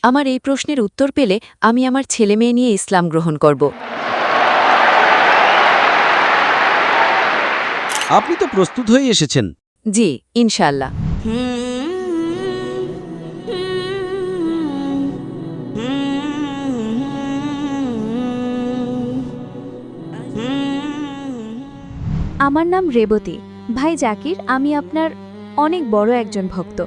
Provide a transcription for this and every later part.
আমার এই প্রশ্নের উত্তর পেলে আমি আমার ছেলেমেয়ে নিয়ে ইসলাম গ্রহণ করব। আপনি তো প্রস্তুত হয়ে এসেছেন। জি, ইনশাআল্লাহ। আমার নাম রেবতী। ভাই জাকির, আমি আপনার অনেক বড় একজন ভক্ত।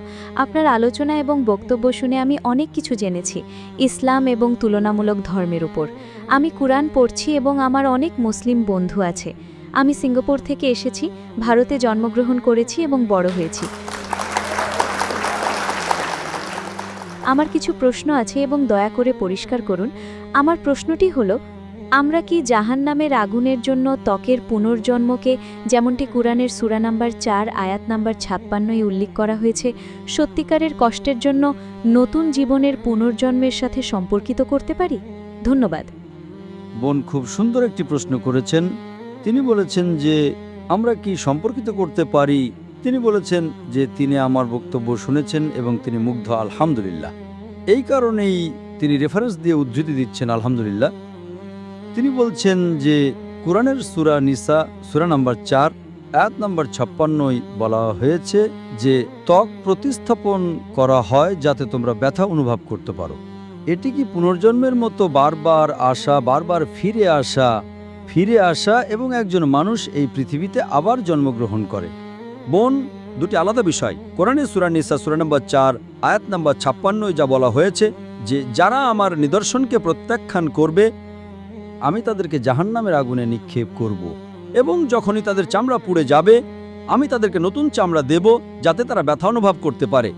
আপনার আলোচনা এবং বক্তব্য শুনে আমি অনেক কিছু জেনেছি ইসলাম এবং তুলনামূলক ধর্মের উপর। আমি কুরআন পড়ছি এবং আমার অনেক মুসলিম বন্ধু আছে। আমি সিঙ্গাপুর থেকে এসেছি, ভারতে জন্মগ্রহণ করেছি এবং বড় হয়েছি। আমার কিছু প্রশ্ন আছে এবং দয়া করে পরিষ্কার করুন। আমার প্রশ্নটি হলো, আমরা কি জাহান্নামের আগুনের জন্য ত্বকের পুনর্জন্মকে, যেমনটি কুরআনের সূরা নাম্বার 4 আয়াত নাম্বার 56 উল্লেখ করা হয়েছে, সত্যিকারের কষ্টের জন্য নতুন জীবনের পুনর্জন্মের সাথে সম্পর্কিত করতে পারি? ধন্যবাদ। বোন খুব সুন্দর একটি প্রশ্ন করেছেন। তিনি বলেছেন যে আমরা কি সম্পর্কিত করতে পারি। তিনি বলেছেন যে তিনি আমার বক্তব্য শুনেছেন এবং তিনি মুগ্ধ, আলহামদুলিল্লাহ। এই কারণেই তিনি রেফারেন্স দিয়ে উদ্ধৃতি দিচ্ছেন, আলহামদুলিল্লাহ। তিনি বলছেন যে কুরআনের সূরা নিসা সূরা নাম্বার 4 আয়াত নাম্বার 56 বলা হয়েছে যে ত্বক প্রতিস্থাপন করা হয় যাতে তোমরা ব্যথা অনুভব করতে পারো। এটি কি পুনর্জন্মের মতো বারবার আসা, বারবার ফিরে আসা এবং একজন মানুষ এই পৃথিবীতে আবার জন্মগ্রহণ করে? বোন, দুটি আলাদা বিষয়। কোরআনের সূরা নিসা সূরা নাম্বার 4 আয়াত নাম্বার 56 যা বলা হয়েছে যে যারা আমার নিদর্শনকে প্রত্যাখ্যান করবে আমি তাদেরকে জাহান্নামের আগুনে নিক্ষেপ করব, এবং যখনই তাদের চামড়া পুড়ে যাবে আমি তাদেরকে নতুন চামড়া দেব যাতে তারা ব্যথা অনুভব করতে পারে।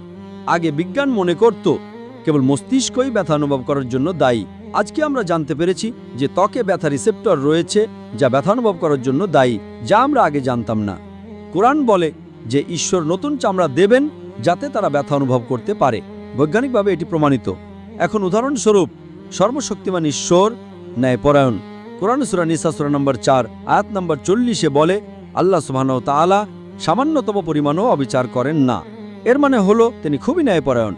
আগে বিজ্ঞান মনে করত কেবল মস্তিষ্কই ব্যথা অনুভব করার জন্য দায়ী। আজকে আমরা জানতে পেরেছি যে ত্বকে ব্যথা রিসেপ্টর রয়েছে যা ব্যথা অনুভব করার জন্য দায়ী, যা আমরা আগে জানতাম না। কোরআন বলে যে ঈশ্বর নতুন চামড়া দেবেন যাতে তারা ব্যথা অনুভব করতে পারে। বৈজ্ঞানিকভাবে এটি প্রমাণিত। এখন উদাহরণস্বরূপ, সর্বশক্তিমান ঈশ্বর ন্যায়পরায়ণ। কোরআন সূরা নিসা সূরা নম্বর 4 আয়াত নম্বর 40 বলে আল্লাহ সুবহানাহু ওয়া তাআলা সামান্যতম পরিমাণও অবিচার করেন না। এর মানে হলো তিনি খুবই ন্যায়পরায়ণ।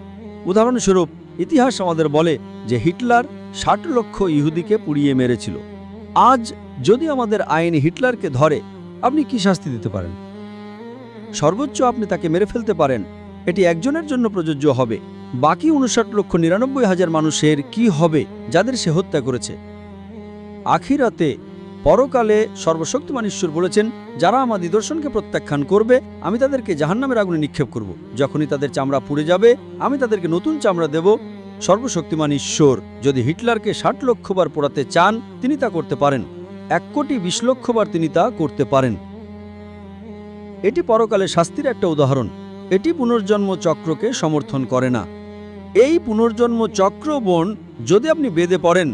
উদাহরণস্বরূপ, ইতিহাস আমাদের বলে যে হিটলার 60 লক্ষ ইহুদিকে পুড়িয়ে মেরেছিল। আজ যদি আমাদের আইন হিটলারকে ধরে, আপনি কি শাস্তি দিতে পারেন? সর্বোচ্চ আপনি তাকে মেরে ফেলতে পারেন। এটি একজনের জন্য প্রযোজ্য হবে। বাকি 59,99,000 মানুষের কি হবে যাদের সে হত্যা করেছে? আখিরাতে, পরকালে সর্বশক্তিমান ঈশ্বর বলেছেন যারা আমার নিদর্শনকে প্রত্যাখ্যান করবে আমি তাদেরকে জাহান্নামের আগুনে নিক্ষেপ করব। যখনই তাদের চামড়া পুড়ে যাবে আমি তাদেরকে নতুন চামড়া দেব। সর্বশক্তিমান ঈশ্বর যদি হিটলারকে 60 লক্ষ বার পোড়াতে চান তিনি তা করতে পারেন। 1,20,00,000 বার তিনি তা করতে পারেন। এটি পরকালে শাস্তির একটা উদাহরণ। এটি পুনর্জন্ম চক্রকে সমর্থন করে না। এই পুনর্জন্ম চক্র, বোন, যদি আপনি বেদে পড়েন,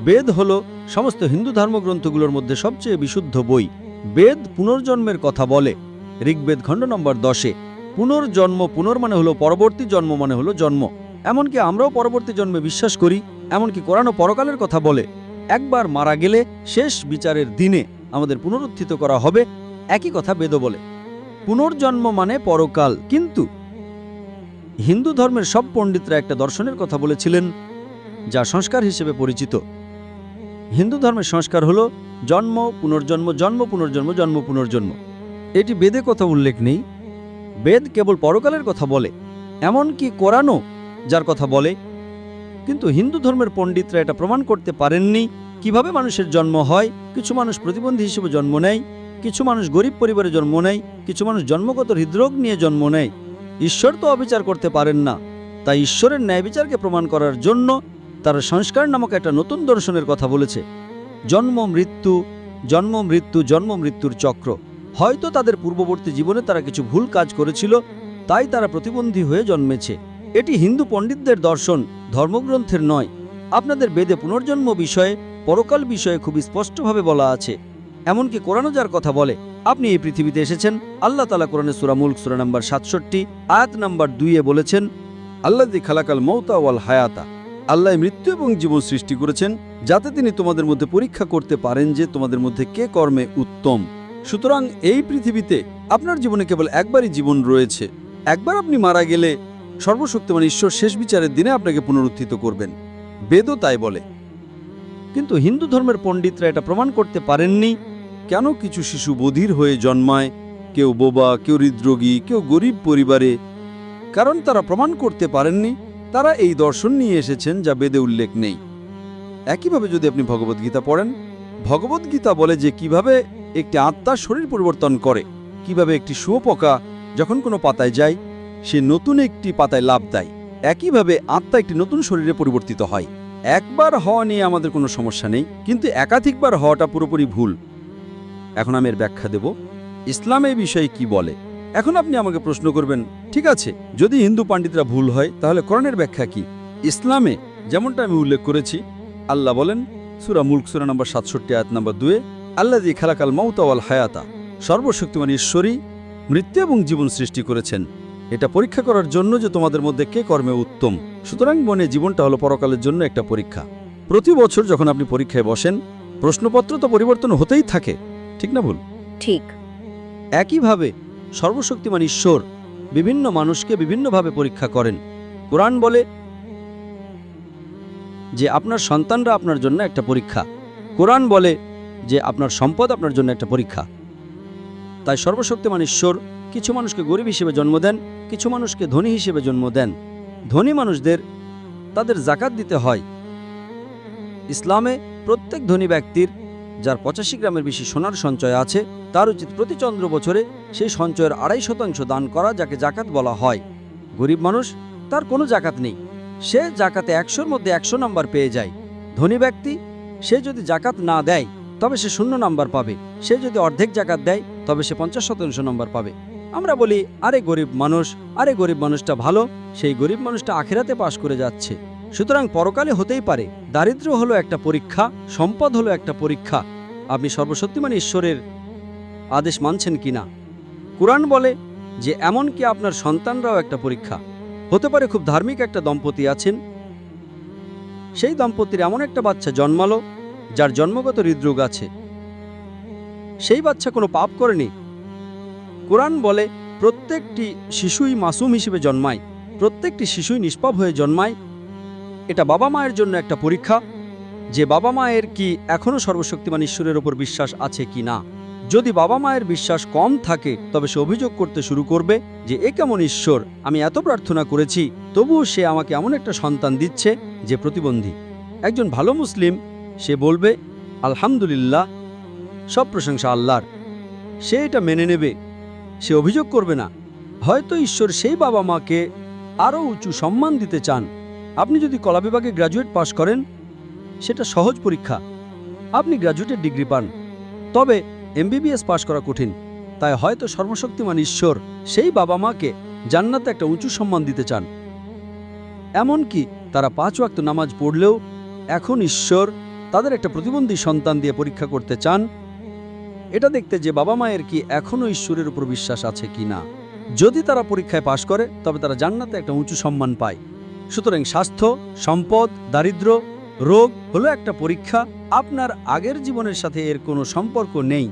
বেদ হল সমস্ত হিন্দু ধর্মগ্রন্থগুলোর মধ্যে সবচেয়ে বিশুদ্ধ বই। বেদ পুনর্জন্মের কথা বলে। ঋগ্বেদ খণ্ড নম্বর 10 পুনর্জন্ম, পুনর মানে হলো পরবর্তী, জন্ম মানে হলো জন্ম। এমনকি আমরাও পরবর্তী জন্মে বিশ্বাস করি। এমনকি কোরআনও পরকালের কথা বলে। একবার মারা গেলে শেষ বিচারের দিনে আমাদের পুনরুত্থিত করা হবে, একই কথা বেদও বলে। পুনর্জন্ম মানে পরকাল। কিন্তু হিন্দু ধর্মের সব পণ্ডিতরা একটা দর্শনের কথা বলেছিলেন যা সংস্কার হিসেবে পরিচিত। হিন্দু ধর্মের সংস্কার হলো জন্ম পুনর্জন্ম, জন্ম পুনর্জন্ম, জন্ম পুনর্জন্ম। এটি বেদে কথা উল্লেখ নেই। বেদ কেবল পরকালের কথা বলে, এমনকি কোরআনও যার কথা বলে। কিন্তু হিন্দু ধর্মের পণ্ডিতরা এটা প্রমাণ করতে পারেননি কিভাবে মানুষের জন্ম হয়। কিছু মানুষ প্রতিবন্ধী হিসেবে জন্ম নেয়, কিছু মানুষ গরিব পরিবারে জন্ম নেয়, কিছু মানুষ জন্মগত হৃদরোগ নিয়ে জন্ম নেয়। ঈশ্বর তো অবিচার করতে পারেন না। তাই ঈশ্বরের ন্যায় বিচারকে প্রমাণ করার জন্য তারা সংস্কার নামক একটা নতুন দর্শনের কথা বলেছে। জন্ম মৃত্যু, জন্ম মৃত্যু, জন্ম মৃত্যুর চক্র। হয়তো তাদের পূর্ববর্তী জীবনে তারা কিছু ভুল কাজ করেছিল, তাই তারা প্রতিবন্ধী হয়ে জন্মেছে। এটি হিন্দু পণ্ডিতদের দর্শন, ধর্মগ্রন্থের নয়। আপনাদের বেদে পুনর্জন্ম বিষয়ে, পরকাল বিষয়ে খুব স্পষ্টভাবে বলা আছে। এমনকি কোরআনও যার কথা বলে। আপনি এই পৃথিবীতে এসেছেন, আল্লাহ তাআলা কোরআনে সূরা মুলক সূরা নাম্বার 67 আয়াত নাম্বার 2 বলেছেন, আল্লাযী খালাকাল মাউতা ওয়াল হায়াতা। আল্লাহ মৃত্যু এবং জীবন সৃষ্টি করেছেন যাতে তিনি তোমাদের মধ্যে পরীক্ষা করতে পারেন যে তোমাদের মধ্যে কে কর্মে উত্তম। সুতরাং এই পৃথিবীতে আপনার জীবনে কেবল একবারই জীবন রয়েছে। একবার আপনি মারা গেলে সর্বশক্তিমান ঈশ্বর শেষ বিচারের দিনে আপনাকে পুনরুত্থিত করবেন। বেদও তাই বলে। কিন্তু হিন্দু ধর্মের পণ্ডিতরা এটা প্রমাণ করতে পারেননি কেন কিছু শিশু বধির হয়ে জন্মায়, কেউ বোবা, কেউ হৃদরোগী, কেউ গরিব পরিবারে। কারণ তারা প্রমাণ করতে পারেননি। তারা এই দর্শন নিয়ে এসেছেন যা বেদে উল্লেখ নেই। একইভাবে যদি আপনি ভগবদ্গীতা পড়েন, ভগবদ্গীতা বলে যে কিভাবে একটি আত্মা শরীর পরিবর্তন করে, কিভাবে একটি শুঁয়োপোকা যখন কোনো পাতায় যায় সে নতুন একটি পাতায় লাফ দেয়। একইভাবে আত্মা একটি নতুন শরীরে পরিবর্তিত হয়। একবার হওয়া নিয়ে আমাদের কোনো সমস্যা নেই, কিন্তু একাধিকবার হওয়াটা পুরোপুরি ভুল। এখন আমি এর ব্যাখ্যা দেব ইসলাম এই বিষয়ে কি বলে। এখন আপনি আমাকে প্রশ্ন করবেন, ঠিক আছে, যদি হিন্দু পণ্ডিতরা ভুল হয় তাহলে কোরআনের ব্যাখ্যা কি? ইসলামে যেমনটা আমি উল্লেখ করেছি, আল্লাহ বলেন সূরা মুলক সূরা নম্বর 67 আয়াত নম্বর 2, আল্লাযী খালাকাল মাউতা ওয়াল হায়াতা, সর্বশক্তিমান ঈশ্বরই মৃত্যু এবং জীবন সৃষ্টি করেছেন, এটা পরীক্ষা করার জন্য যে তোমাদের মধ্যে কে কর্মে উত্তম। সুতরাং মনে জীবনটা হলো পরকালের জন্য একটা পরীক্ষা। প্রতি বছর যখন আপনি পরীক্ষায় বসেন, প্রশ্নপত্র তো পরিবর্তন হতেই থাকে, ঠিক না ভুল? ঠিক। একইভাবে সর্বশক্তিমান ঈশ্বর বিভিন্ন মানুষকে বিভিন্নভাবে পরীক্ষা করেন। কোরআন বলে যে আপনার সন্তানরা আপনার জন্য একটা পরীক্ষা। কোরআন বলে যে আপনার সম্পদ আপনার জন্য একটা পরীক্ষা। তাই সর্বশক্তিমান ঈশ্বর কিছু মানুষকে গরিব হিসেবে জন্ম দেন, কিছু মানুষকে ধনী হিসেবে জন্ম দেন। ধনী মানুষদের তাদের জাকাত দিতে হয়। ইসলামে প্রত্যেক ধনী ব্যক্তির যার 85 গ্রামের বেশি সোনার সঞ্চয় আছে তার উচিত প্রতি চন্দ্র বছরে সেই সঞ্চয়ের 2.5% দান করা, যাকে জাকাত বলা হয়। গরিব মানুষ, তার কোনো জাকাত নেই, সে জাকাতে 100-র মধ্যে 100 নাম্বার পেয়ে যায়। ধনী ব্যক্তি, সে যদি জাকাত না দেয় তবে সে 0 নাম্বার পাবে। সে যদি অর্ধেক জাকাত দেয় তবে সে 50% নাম্বার পাবে। আমরা বলি, আরে গরিব মানুষটা ভালো, সেই গরিব মানুষটা আখিরাতে পাশ করে যাচ্ছে। সুতরাং পরকালে হতেই পারে। দারিদ্র্য হলো একটা পরীক্ষা, সম্পদ হলো একটা পরীক্ষা। আপনি সর্বশক্তিমান ঈশ্বরের আদেশ মানছেন কিনা। কুরআন বলে যে এমনকি আপনার সন্তানরাও একটা পরীক্ষা। হতে পারে খুব ধার্মিক একটা দম্পতি আছেন, সেই দম্পতির এমন একটা বাচ্চা জন্মালো যার জন্মগত হৃদরোগ আছে, সেই বাচ্চা কোনো পাপ করেনি। কুরআন বলে প্রত্যেকটি শিশুই মাসুম হিসেবে জন্মায়, প্রত্যেকটি শিশুই নিষ্পাপ হয়ে জন্মায়। এটা বাবা মায়ের জন্য একটা পরীক্ষা যে বাবা মায়ের কি এখনও সর্বশক্তিমান ঈশ্বরের ওপর বিশ্বাস আছে কি না। যদি বাবা মায়ের বিশ্বাস কম থাকে তবে সে অভিযোগ করতে শুরু করবে যে এ কেমন ঈশ্বর, আমি এত প্রার্থনা করেছি তবুও সে আমাকে এমন একটা সন্তান দিচ্ছে যে প্রতিবন্ধী। একজন ভালো মুসলিম, সে বলবে আলহামদুলিল্লাহ, সব প্রশংসা আল্লাহর। সে এটা মেনে নেবে, সে অভিযোগ করবে না। হয়তো ঈশ্বর সেই বাবা মাকে আরও উঁচু সম্মান দিতে চান। আপনি যদি কলা বিভাগে গ্র্যাজুয়েট পাশ করেন, সেটা সহজ পরীক্ষা, আপনি গ্র্যাজুয়েটের ডিগ্রি পান। তবে MBBS পাশ করা কঠিন। তাই হয়তো সর্বশক্তিমান ঈশ্বর সেই বাবা মাকে জান্নাতে একটা উঁচু সম্মান দিতে চান। এমনকি তারা 5 ওয়াক্ত নামাজ পড়লেও এখন ঈশ্বর তাদের একটা প্রতিবন্ধী সন্তান দিয়ে পরীক্ষা করতে চান, এটা দেখতে যে বাবা মায়ের কি এখনও ঈশ্বরের উপর বিশ্বাস আছে কি না। যদি তারা পরীক্ষায় পাশ করে তবে তারা জান্নাতে একটা উঁচু সম্মান পায়। সুতরাং স্বাস্থ্য, সম্পদ, দারিদ্র্য, রোগ হলো একটা পরীক্ষা। আপনার আগের জীবনের সাথে এর কোনো সম্পর্ক নেই।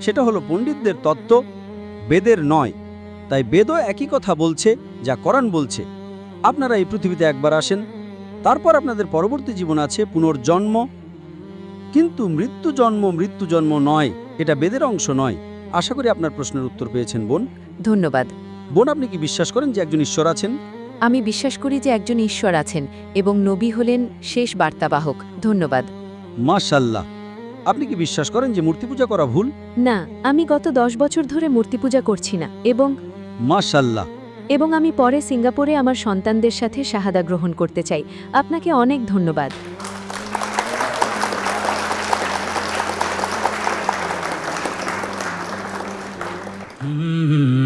সেটা হলো পণ্ডিতদের তত্ত্ব, বেদের নয়। তাই বেদও একই কথা বলছে যা কোরআন বলছে। আপনারা এই পৃথিবীতে একবার আসেন, তারপর আপনাদের পরবর্তী জীবন আছে পুনর্জন্ম। কিন্তু মৃত্যু জন্ম নয়, এটা বেদের অংশ নয়। আশা করি আপনার প্রশ্নের উত্তর পেয়েছেন বোন। ধন্যবাদ। বোন, আপনি কি বিশ্বাস করেন যে একজন ঈশ্বর আছেন? আমি বিশ্বাস করি যে একজন ঈশ্বর আছেন এবং নবী হলেন শেষ বার্তাবাহক। ধন্যবাদ। মাশাআল্লাহ। আপনি কি বিশ্বাস করেন যে মূর্তি পূজা করা ভুল? না, আমি গত 10 বছর ধরে মূর্তি পূজা করছি না মাশাআল্লাহ। এবং আমি পরে সিঙ্গাপুরে আমার সন্তানদের সাথে শাহাদা গ্রহণ করতে চাই। আপনাকে অনেক ধন্যবাদ। হুম।